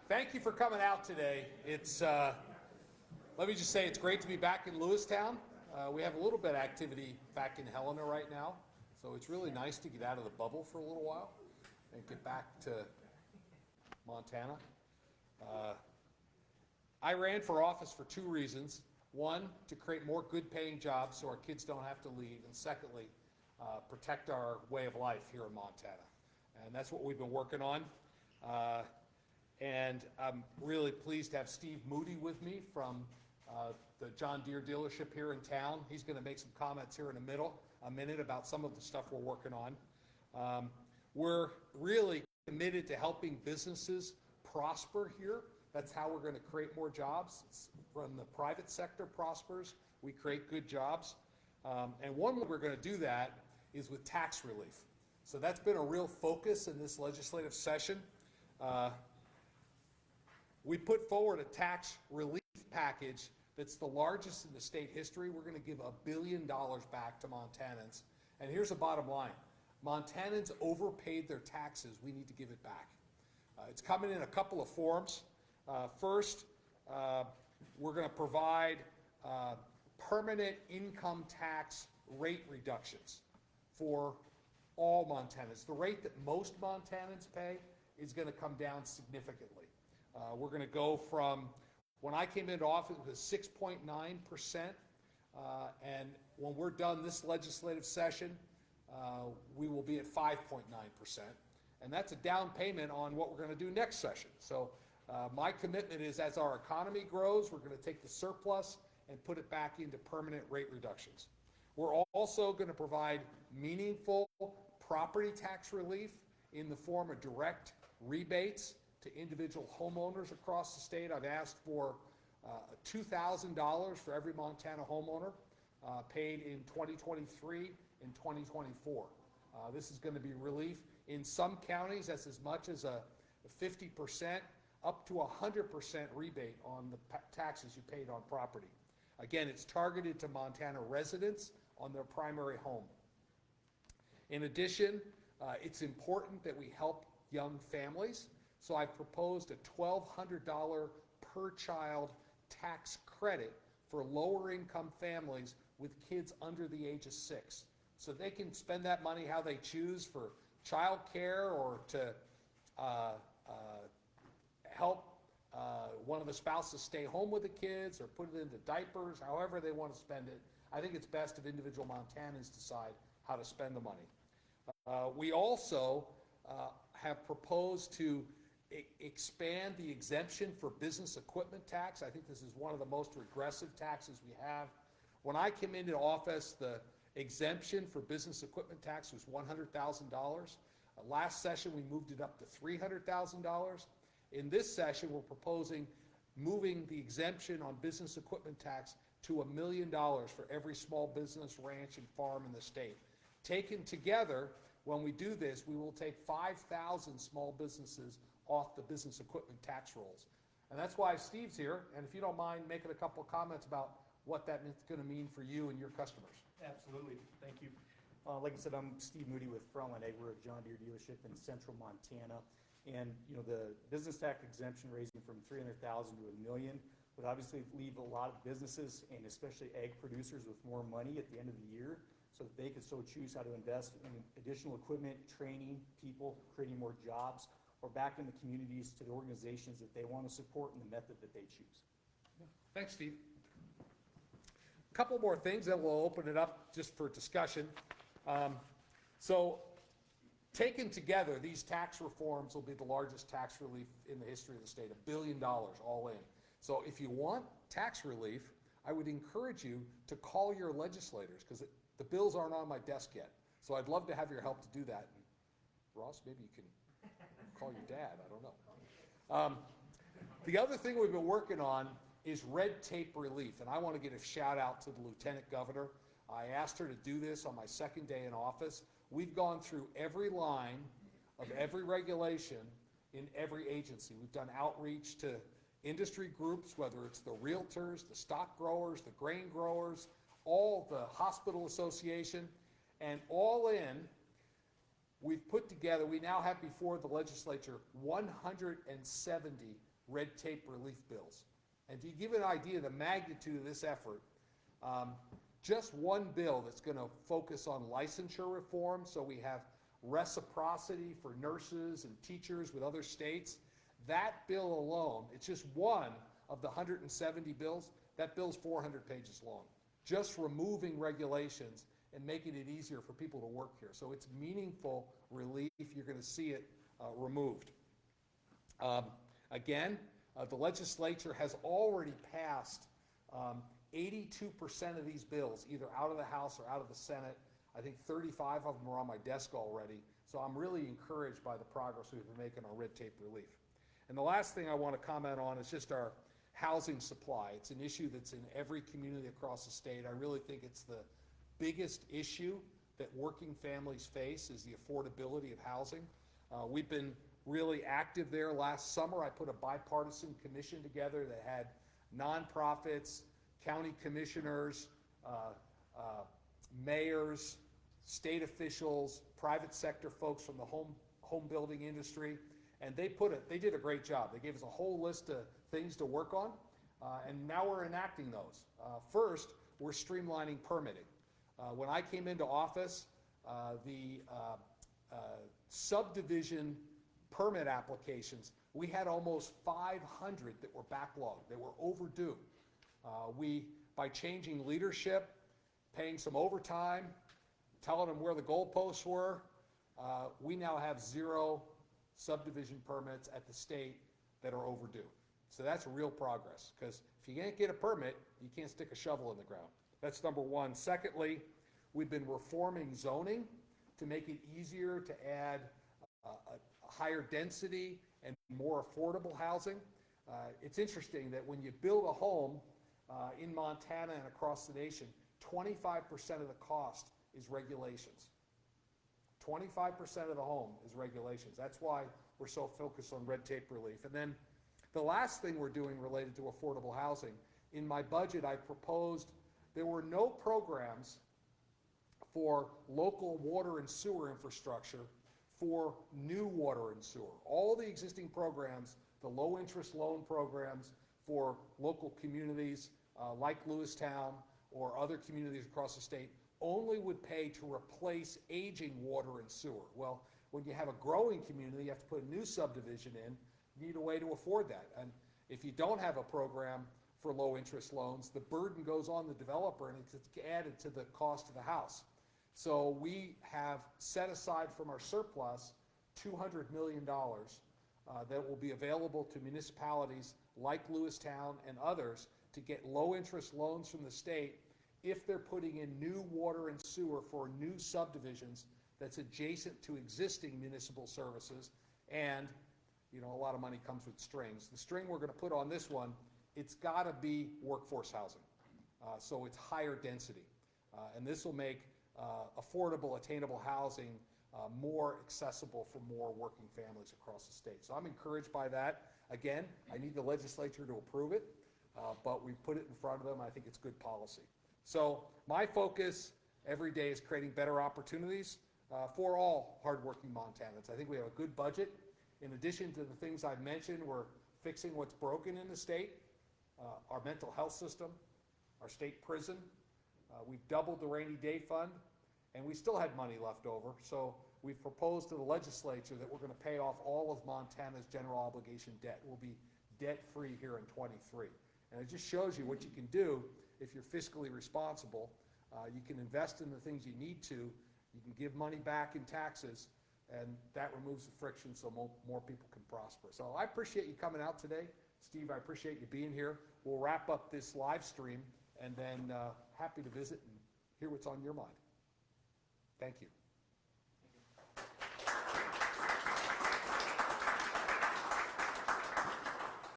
Thank you for coming out today. It's let me just say it's great to be back in Lewistown. We have a little bit of activity back in Helena right now, so it's really nice to get out of the bubble for a little while and get back to Montana. I ran for office for two reasons. One, to create more good-paying jobs so our kids don't have to leave, and secondly, protect our way of life here in Montana. And that's what we've been working on. And I'm really pleased to have Steve Moody with me from the John Deere dealership here in town. He's going to make some comments here in a minute about some of the stuff we're working on. We're really committed to helping businesses prosper here. That's how we're going to create more jobs. It's when the private sector prospers, we create good jobs. And one way we're going to do that is with tax relief. So that's been a real focus in this legislative session. We put forward a tax relief package that's the largest in the state history. We're going to give $1 billion back to Montanans. And here's the bottom line. Montanans overpaid their taxes. We need to give it back. It's coming in a couple of forms. First, we're going to provide permanent income tax rate reductions for all Montanans. The rate that most Montanans pay is going to come down significantly. We're going to go from, when I came into office, it was 6.9%, and when we're done this legislative session, we will be at 5.9%, and that's a down payment on what we're going to do next session. So my commitment is, as our economy grows, we're going to take the surplus and put it back into permanent rate reductions. We're also going to provide meaningful property tax relief in the form of direct rebates to individual homeowners across the state. I've asked for $2,000 for every Montana homeowner paid in 2023 and 2024. This is going to be relief. In some counties, that's as much as a 50%, up to 100% rebate on the taxes you paid on property. Again, it's targeted to Montana residents on their primary home. In addition, it's important that we help young families. So I've proposed a $1,200 per child tax credit for lower income families with kids under the age of 6. So they can spend that money how they choose for child care or to help one of the spouses stay home with the kids or put it into diapers, however they want to spend it. I think it's best if individual Montanans decide how to spend the money. We also have proposed to expand the exemption for business equipment tax. I think this is one of the most regressive taxes we have. When I came into office, the exemption for business equipment tax was $100,000. Last session, we moved it up to $300,000. In this session, we're proposing moving the exemption on business equipment tax to $1 million for every small business, ranch, and farm in the state. Taken together, when we do this, we will take 5,000 small businesses off the business equipment tax rolls. And that's why Steve's here, and if you don't mind making a couple of comments about what that's going to mean for you and your customers. Absolutely, thank you. Like I said, I'm Steve Moody with Frontline Ag. We're a John Deere dealership in central Montana. And the business tax exemption raising from $300,000 to $1 million would obviously leave a lot of businesses and especially ag producers with more money at the end of the year, so that they could so choose how to invest in additional equipment, training people, creating more jobs, or back in the communities to the organizations that they want to support in the method that they choose. Thanks, Steve. A couple more things, then we'll open it up just for discussion. So taken together, these tax reforms will be the largest tax relief in the history of the state, $1 billion all in. So if you want tax relief, I would encourage you to call your legislators, because the bills aren't on my desk yet. So I'd love to have your help to do that. And Ross, maybe you can call your dad, I don't know. The other thing we've been working on is red tape relief, and I want to give a shout out to the Lieutenant Governor. I asked her to do this on my second day in office. We've gone through every line of every regulation in every agency. We've done outreach to industry groups, whether it's the realtors, the stock growers, the grain growers, all the hospital association, and all in, we've put together, we now have before the legislature 170 red tape relief bills. And to give an idea of the magnitude of this effort, just one bill that's going to focus on licensure reform, so we have reciprocity for nurses and teachers with other states, that bill alone, it's just one of the 170 bills, that bill's 400 pages long. Just removing regulations and making it easier for people to work here. So it's meaningful relief. You're going to see it removed. Again, the legislature has already passed 82% of these bills, either out of the House or out of the Senate. I think 35 of them are on my desk already. So I'm really encouraged by the progress we've been making on red tape relief. And the last thing I want to comment on is just our housing supply. It's an issue that's in every community across the state. I really think it's the biggest issue that working families face is the affordability of housing. We've been really active there. Last summer, I put a bipartisan commission together that had nonprofits, county commissioners, mayors, state officials, private sector folks from the home building industry, and they did a great job. They gave us a whole list of things to work on, and now we're enacting those. First, we're streamlining permitting. When I came into office, the subdivision permit applications, we had almost 500 that were backlogged, that were overdue. By changing leadership, paying some overtime, telling them where the goalposts were, we now have 0 subdivision permits at the state that are overdue. So that's real progress, because if you can't get a permit, you can't stick a shovel in the ground. That's number one. Secondly, we've been reforming zoning to make it easier to add a higher density and more affordable housing. It's interesting that when you build a home in Montana and across the nation, 25% of the cost is regulations. 25% of the home is regulations. That's why we're so focused on red tape relief. And then the last thing we're doing related to affordable housing, in my budget I proposed there were no programs for local water and sewer infrastructure for new water and sewer. All the existing programs, the low interest loan programs for local communities like Lewistown or other communities across the state, only would pay to replace aging water and sewer. Well, when you have a growing community, you have to put a new subdivision in, you need a way to afford that. And if you don't have a program for low interest loans, the burden goes on the developer and it's added to the cost of the house. So we have set aside from our surplus $200 million that will be available to municipalities like Lewistown and others to get low interest loans from the state if they're putting in new water and sewer for new subdivisions that's adjacent to existing municipal services. And a lot of money comes with strings. The string we're going to put on this one, it's got to be workforce housing. So it's higher density. And this will make affordable, attainable housing more accessible for more working families across the state. So I'm encouraged by that. Again, I need the legislature to approve it, but we put it in front of them. I think it's good policy. So my focus every day is creating better opportunities for all hardworking Montanans. I think we have a good budget. In addition to the things I've mentioned, we're fixing what's broken in the state, our mental health system, our state prison. We've doubled the rainy day fund, and we still had money left over. So we've proposed to the legislature that we're going to pay off all of Montana's general obligation debt. We'll be debt-free here in 23. And it just shows you what you can do if you're fiscally responsible. You can invest in the things you need to. You can give money back in taxes, and that removes the friction so more people can prosper. So I appreciate you coming out today. Steve, I appreciate you being here. We'll wrap up this live stream, and then happy to visit and hear what's on your mind. Thank you.